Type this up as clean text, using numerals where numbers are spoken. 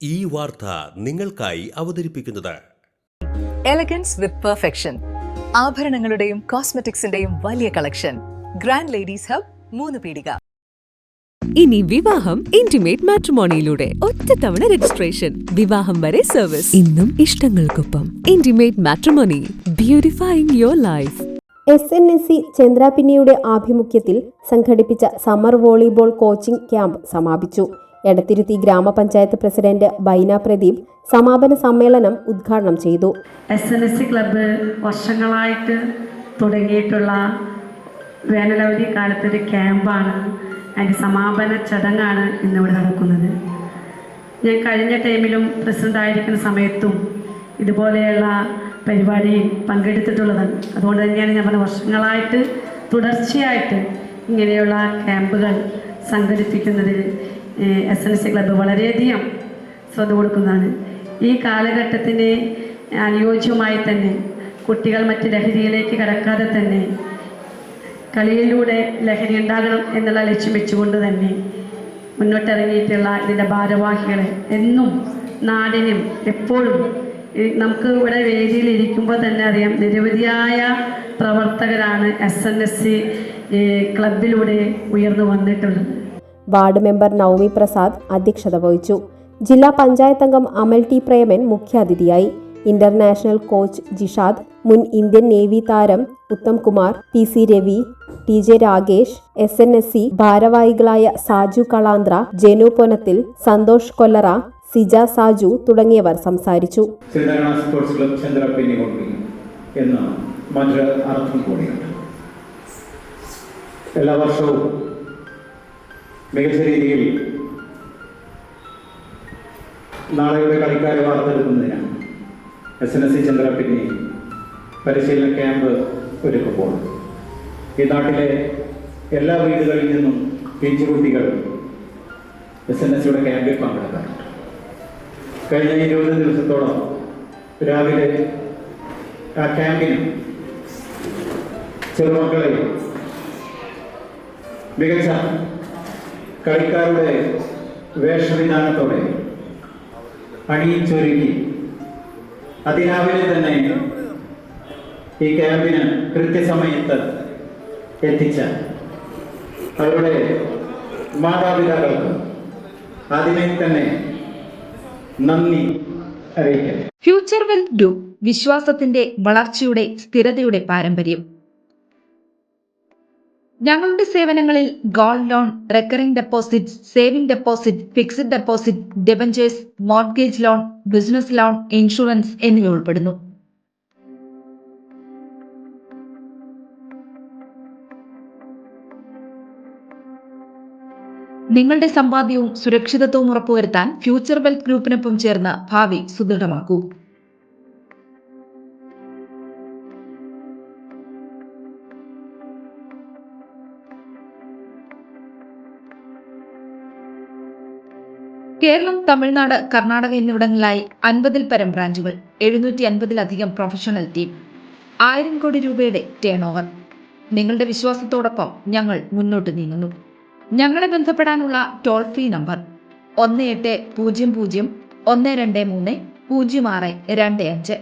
ഈ വാർത്ത നിങ്ങൾക്കായി അവതരിപ്പിക്കുന്നത് എലഗൻസ് വിത്ത് പെർഫെക്ഷൻ, ആഭരണങ്ങളുടെയും കോസ്മെറ്റിക്സിന്റെയും വലിയ കളക്ഷൻ. ഗ്രാൻഡ് ലേഡീസ് ഹബ്, 3 പീടിക. ഇനി വിവാഹം ഇന്റിമേറ്റ് മാട്രിമോണിയിലൂടെ ഒറ്റത്തവണ രജിസ്ട്രേഷൻ, വിവാഹം വരെ സർവീസ്. ഇന്നും ഇഷ്ടങ്ങൾക്കൊപ്പം intimate matrimony, beautifying your life. SNSC ചന്ദ്രാപിന്നിയുടെ ആഭിമുഖ്യത്തിൽ സംഘടിപ്പിച്ച സമ്മർ വോളിബോൾ കോച്ചിംഗ് ക്യാമ്പ് സമാപിച്ചു. എടത്തിരുത്തി ഗ്രാമപഞ്ചായത്ത് പ്രസിഡന്റ് ബൈന പ്രദീപ് സമാപന സമ്മേളനം ഉദ്ഘാടനം ചെയ്തു. SNSC ക്ലബ്ബ് വർഷങ്ങളായിട്ട് തുടങ്ങിയിട്ടുള്ള വേനലവധി കാലത്തൊരു ക്യാമ്പാണ്. അതിൻ്റെ സമാപന ചടങ്ങാണ് ഇന്നിവിടെ നടക്കുന്നത്. ഞാൻ കഴിഞ്ഞ ടൈമിലും പ്രസിഡൻ്റായിരിക്കുന്ന സമയത്തും ഇതുപോലെയുള്ള പരിപാടിയിൽ പങ്കെടുത്തിട്ടുള്ളതാണ്. അതുകൊണ്ട് തന്നെയാണ് ഞാൻ പറഞ്ഞ വർഷങ്ങളായിട്ട് തുടർച്ചയായിട്ട് ഇങ്ങനെയുള്ള ക്യാമ്പുകൾ സംഘടിപ്പിക്കുന്നതിൽ SNSC ക്ലബ്ബ് വളരെയധികം ശ്രദ്ധ കൊടുക്കുന്നതാണ്. ഈ കാലഘട്ടത്തിന് അനുയോജ്യമായി തന്നെ കുട്ടികൾ മറ്റ് ലഹരിയിലേക്ക് കടക്കാതെ തന്നെ കളിയിലൂടെ ലഹരി ഉണ്ടാകണം എന്നുള്ള ലക്ഷ്യം വെച്ചുകൊണ്ട് തന്നെ മുന്നോട്ടിറങ്ങിയിട്ടുള്ള ഇതിൻ്റെ ഭാരവാഹികളെ എന്നും നാടിനും എപ്പോഴും നമുക്ക് ഇവിടെ വേദിയിൽ ഇരിക്കുമ്പോൾ തന്നെ അറിയാം, നിരവധിയായ പ്രവർത്തകരാണ് SNSC ക്ലബിലൂടെ ഉയർന്നു വന്നിട്ടുള്ളത്. വാർഡ് മെമ്പർ നവമി പ്രസാദ് അധ്യക്ഷത വഹിച്ചു. ജില്ലാ പഞ്ചായത്ത് അംഗം അമൽ ടി പ്രേമൻ മുഖ്യാതിഥിയായി. ഇന്റർനാഷണൽ കോച്ച് ജിഷാദ്, മുൻ ഇന്ത്യൻ നേവി താരം Uttam Kumar, PC Ravi, TJ Ragesh, SNSC ഭാരവാഹികളായ സാജു കളാന്ദ്ര, ജെനു പൊനത്തിൽ, സന്തോഷ് കൊല്ലറ, സിജ സാജു തുടങ്ങിയവർ സംസാരിച്ചു. സ്പോർട്സ് ക്ലബ് ചന്ദ്രാപിന്നി എന്ന മറ്റൊരു അർത്ഥം കൂടിയുണ്ട്. എല്ലാ വർഷവും മികച്ച രീതിയിൽ നാളെയുടെ കളിക്കാരെ വാർത്തെടുക്കുന്നതിനാണ് SNSC ചന്ദ്രാപിന്നി പരിശീലന ക്യാമ്പ് ഒരുക്കുമ്പോൾ ഈ നാട്ടിലെ എല്ലാ വീടുകളിൽ നിന്നും പിഞ്ചുകുട്ടികൾ SNSCയുടെ ക്യാമ്പിൽ പങ്കെടുക്കാറുണ്ട്. കഴിഞ്ഞ 20 ദിവസത്തോളം രാവിലെ ആ ക്യാമ്പിന് ചെറുമക്കളെ മികച്ച കളിക്കാരുടെ വേഷവിധാനത്തോടെ അണിയിച്ചൊരുക്കി അതിരാവിലെ തന്നെ ഈ ക്യാമ്പിന് കൃത്യസമയത്ത് എത്തിച്ച അവരുടെ മാതാപിതാക്കൾക്ക് ആദ്യമേ തന്നെ നന്ദി അറിയിക്കാം. ഫ്യൂച്ചർ വെൽത്ത് ഗ്രൂപ്പ്, വിശ്വാസത്തിന്റെ വളർച്ചയുടെ സ്ഥിരതയുടെ പാരമ്പര്യം. ഞങ്ങളുടെ സേവനങ്ങളിൽ gold loan, recurring deposit, saving deposit, fixed deposit, debentures, mortgage loan, business loan, insurance എന്നിവ ഉൾപ്പെടുന്നു. നിങ്ങളുടെ സമ്പാദ്യവും സുരക്ഷിതത്വവും ഉറപ്പുവരുത്താൻ ഫ്യൂച്ചർ വെൽത്ത് ഗ്രൂപ്പിനൊപ്പം ചേർന്ന് ഭാവി സുദൃഢമാക്കൂ. കേരളം, തമിഴ്നാട്, കർണാടക എന്നിവിടങ്ങളിലായി 50-ൽ പരം ബ്രാഞ്ചുകൾ, 750-ലധികം പ്രൊഫഷണൽ ടീം, 1000 കോടി രൂപയുടെ ടേൺ ഓവർ. നിങ്ങളുടെ വിശ്വാസത്തോടൊപ്പം ഞങ്ങൾ മുന്നോട്ട് നീങ്ങുന്നു. ഞങ്ങളെ ബന്ധപ്പെടാനുള്ള ടോൾ ഫ്രീ നമ്പർ 1800 123 0625.